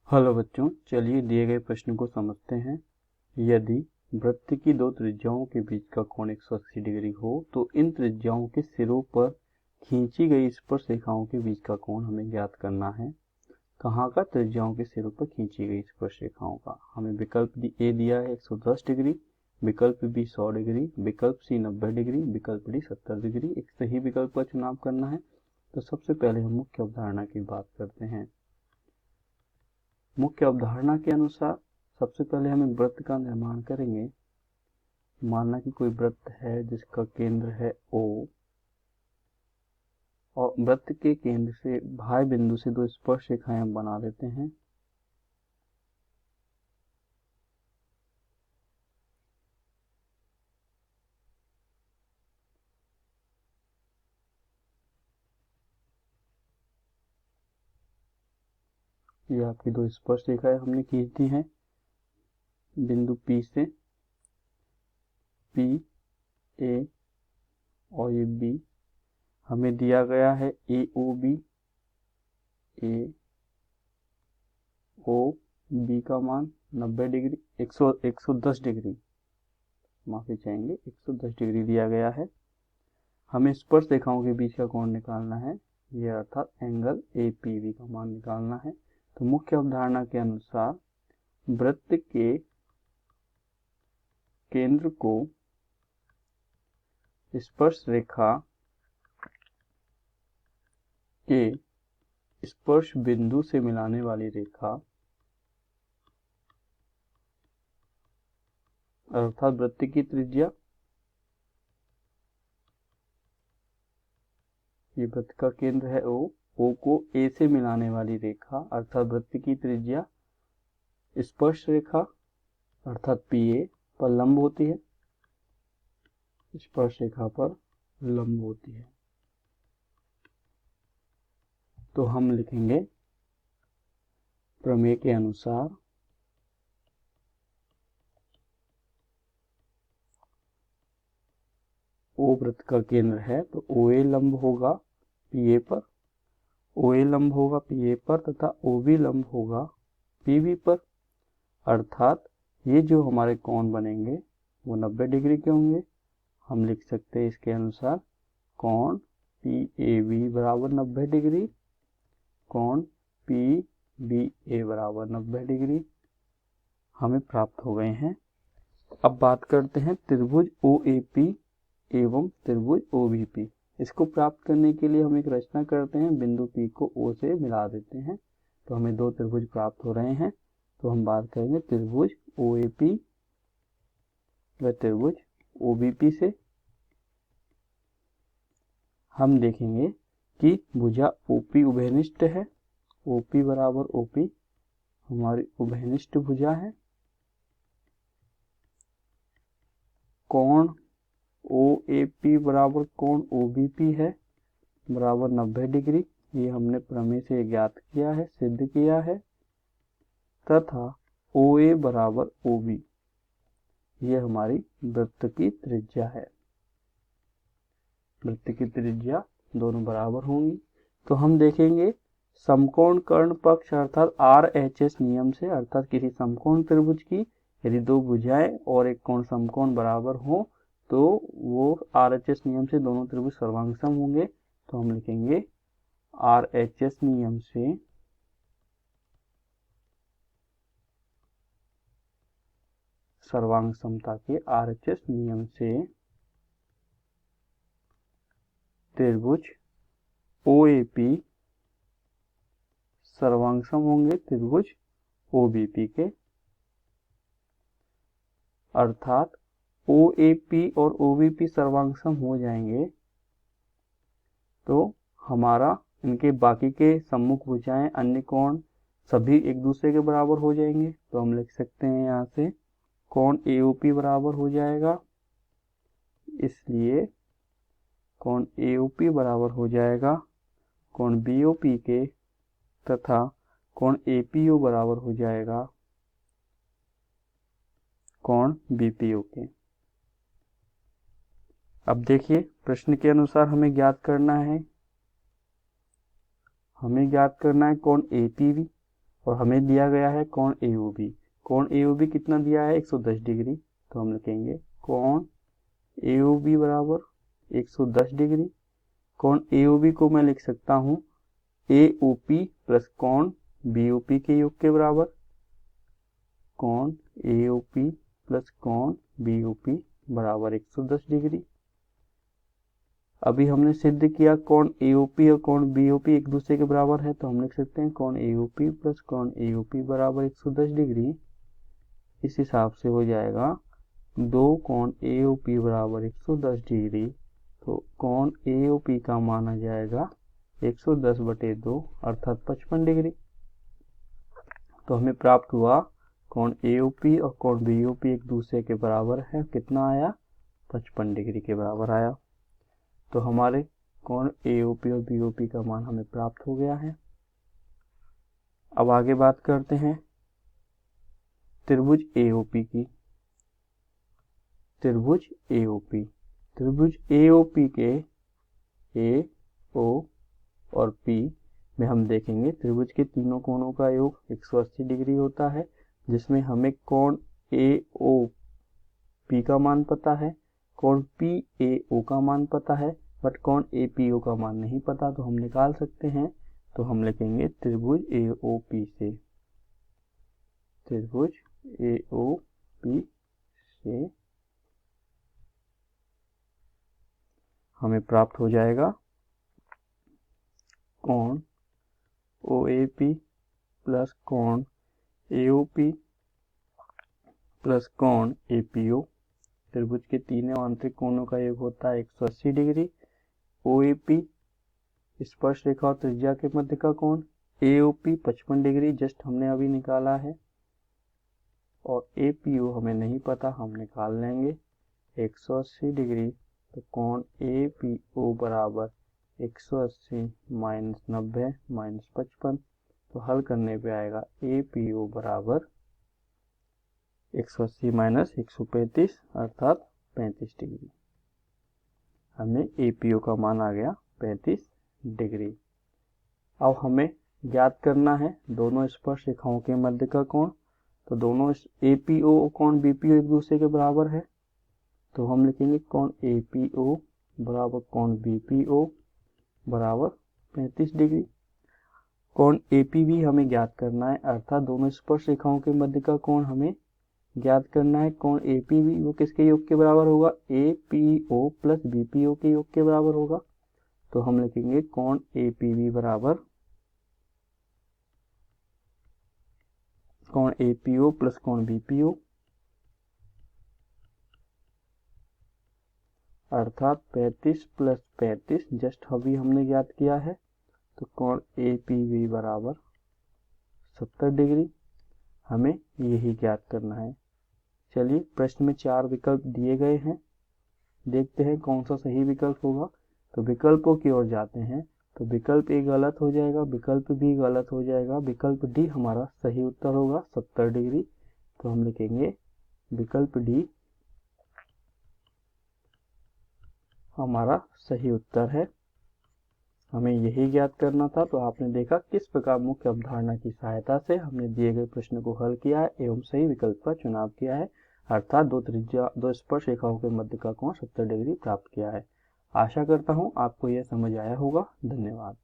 Hello बच्चों, चलिए दिए गए प्रश्न को समझते हैं। यदि वृत्त की दो त्रिज्याओं के बीच का कोण 180 डिग्री हो तो इन त्रिज्याओं के सिरों पर खींची गई स्पर्शरेखाओं के बीच का कोण हमें ज्ञात करना है। कहाँ का? त्रिज्याओं के सिरों पर खींची गई स्पर्शरेखाओं का। हमें विकल्प ए दिया है 110 डिग्री, विकल्प बी 100 डिग्री, विकल्प सी 90 डिग्री, विकल्प डी 70 डिग्री। एक सही विकल्प का चुनाव करना है। तो सबसे पहले हम मुख्य अवधारणा की बात करते हैं। मुख्य अवधारणा के अनुसार सबसे पहले हम एक वृत्त का निर्माण करेंगे। मानना कि कोई वृत्त है जिसका केंद्र है O और वृत्त के केंद्र से बाह्य बिंदु से दो स्पर्शरेखाएं हम बना लेते हैं। ये आपकी दो स्पर्शरेखाएं हमने खींच दी हैं बिंदु P से, P A और ये B। हमें दिया गया है AOB, AOB का मान 90 डिग्री 110 डिग्री, माफी चाहेंगे, 110 डिग्री दिया गया है। हमें स्पर्श रेखाओं के बीच का कोण निकालना है, यह अर्थात एंगल APB का मान निकालना है। तो मुख्य अवधारणा के अनुसार वृत्त के केंद्र को स्पर्श रेखा के स्पर्श बिंदु से मिलाने वाली रेखा अर्थात वृत्त की त्रिज्या, ये वृत्त का केंद्र है O, O को A से मिलाने वाली रेखा अर्थात वृत्त की त्रिज्या स्पर्श रेखा अर्थात PA पर लंब होती है, स्पर्श रेखा पर लंब होती है। तो हम लिखेंगे प्रमेय के अनुसार O वृत्त का केंद्र है तो OA लंब होगा PA पर, OA लंब होगा PA पर तथा OB लंब होगा PB पर। अर्थात ये जो हमारे कोण बनेंगे वो 90 डिग्री के होंगे। हम लिख सकते हैं इसके अनुसार कोण PAB बराबर 90 डिग्री, कोण PBA बराबर 90 डिग्री हमें प्राप्त हो गए हैं। अब बात करते हैं त्रिभुज OAP एवं त्रिभुज OBP। इसको प्राप्त करने के लिए हम एक रचना करते हैं, बिंदु P को O से मिला देते हैं तो हमें दो त्रिभुज प्राप्त हो रहे हैं। तो हम बात करेंगे त्रिभुज OAP व त्रिभुज OBP से। हम देखेंगे कि भुजा OP उभयनिष्ठ है, OP बराबर OP हमारी उभयनिष्ठ भुजा है। कोण OAP बराबर कोण OBP है बराबर 90 डिग्री, ये हमने प्रमेय से ज्ञात किया है, सिद्ध किया है। तथा OA बराबर OB, ये हमारी वृत्त की त्रिज्या है। वृत्त की त्रिज्या दोनों बराबर होंगी। तो हम देखेंगे समकोण कर्ण पक्ष अर्थात RHS नियम से, अर्थात किसी समकोण त्रिभुज की यदि दो भुजाएं और एक कोण समकोण बराबर हो तो वो RHS नियम से दोनों त्रिभुज सर्वांगसम होंगे। तो हम लिखेंगे RHS नियम से सर्वांग समता के RHS नियम से त्रिभुज OAP सर्वांगसम होंगे त्रिभुज OBP के। अर्थात OAP और OBP सर्वांगसम हो जाएंगे तो हमारा इनके बाकी के सम्मुख भुजाएं अन्य कोण सभी एक दूसरे के बराबर हो जाएंगे। तो हम लिख सकते हैं यहाँ से कोण AOP बराबर हो जाएगा, इसलिए कोण AOP बराबर हो जाएगा कोण BOP के तथा कोण APO बराबर हो जाएगा कोण BPO के। अब देखिए प्रश्न के अनुसार हमें ज्ञात करना है कोण APB और हमें दिया गया है कोण AOB। कोण AOB कितना दिया है? 110 डिग्री। तो हम लिखेंगे कोण AOB बराबर 110 डिग्री। कोण AOB को मैं लिख सकता हूँ AOP प्लस कोण BOP के योग के बराबर। कोण AOP प्लस कोण BOP बराबर 110 डिग्री। अभी हमने सिद्ध किया कोण AOP और कोण BOP एक दूसरे के बराबर है, तो हम लिख सकते हैं कोण AOP प्लस कोण AOP बराबर 110 डिग्री। इस हिसाब से हो जाएगा दो कोण AOP बराबर 110 डिग्री, तो कोण AOP का मान आ जाएगा 110/2 अर्थात 55 डिग्री। तो हमें प्राप्त हुआ कोण AOP और कोण BOP एक दूसरे के बराबर है। कितना आया? 55 डिग्री के बराबर आया। तो हमारे कोण AOP और BOP का मान हमें प्राप्त हो गया है। अब आगे बात करते हैं त्रिभुज AOP की। त्रिभुज AOP, त्रिभुज AOP के A, O और P में हम देखेंगे त्रिभुज के तीनों कोणों का योग 180 डिग्री होता है, जिसमें हमें कोण AOP का मान पता है, कोण PAO का मान पता है, बट कोण APO का मान नहीं पता, तो हम निकाल सकते हैं। तो हम लिखेंगे त्रिभुज AOP से, त्रिभुज AOP से हमें प्राप्त हो जाएगा कोण OAP प्लस कोण AOP प्लस कोण APO। त्रिभुज के तीनों आंतरिक कोणों का योग होता है 180 डिग्री। OAP स्पर्श रेखा और त्रिज्या के मध्य का कोण, AOP 55 डिग्री जस्ट हमने अभी निकाला है, और APO हमें नहीं पता, हम निकाल लेंगे 180 डिग्री। तो कोण APO बराबर 180 माइनस 90 माइनस 55, तो हल करने पे आएगा APO बराबर 180 माइनस 135 अर्थात 35 डिग्री। हमें APO का मान आ गया 35 डिग्री। अब हमें ज्ञात करना है दोनों स्पर्श रेखाओं के मध्य का कोण। तो दोनों APO और कोण BPO एक दूसरे के बराबर है, तो हम लिखेंगे कोण APO बराबर कोण BPO बराबर 35 डिग्री। कोण APB हमें ज्ञात करना है, अर्थात दोनों स्पर्श रेखाओं के मध्य का कोण हमें ज्ञात करना है। कोण APB वो किसके योग के बराबर होगा? APO प्लस BPO के योग के बराबर होगा। तो हम लिखेंगे कोण APB बराबर कोण APO प्लस कोण BPO अर्थात 35 प्लस 35 जस्ट अभी हमने ज्ञात किया है। तो कोण APB बराबर 70 डिग्री, हमें यही ज्ञात करना है। चलिए प्रश्न में 4 विकल्प दिए गए हैं, देखते हैं कौन सा सही विकल्प होगा। तो विकल्पों की ओर जाते हैं, तो विकल्प ए गलत हो जाएगा, विकल्प बी गलत हो जाएगा, विकल्प डी हमारा सही उत्तर होगा 70 डिग्री। तो हम लिखेंगे विकल्प डी हमारा सही उत्तर है। हमें यही ज्ञात करना था। तो आपने देखा किस प्रकार मुख्य अवधारणा की सहायता से हमने दिए गए प्रश्न को हल किया है एवं सही विकल्प का चुनाव किया है, अर्थात दो स्पर्श रेखाओं के मध्य का कोण 70 डिग्री प्राप्त किया है। आशा करता हूँ आपको यह समझ आया होगा। धन्यवाद।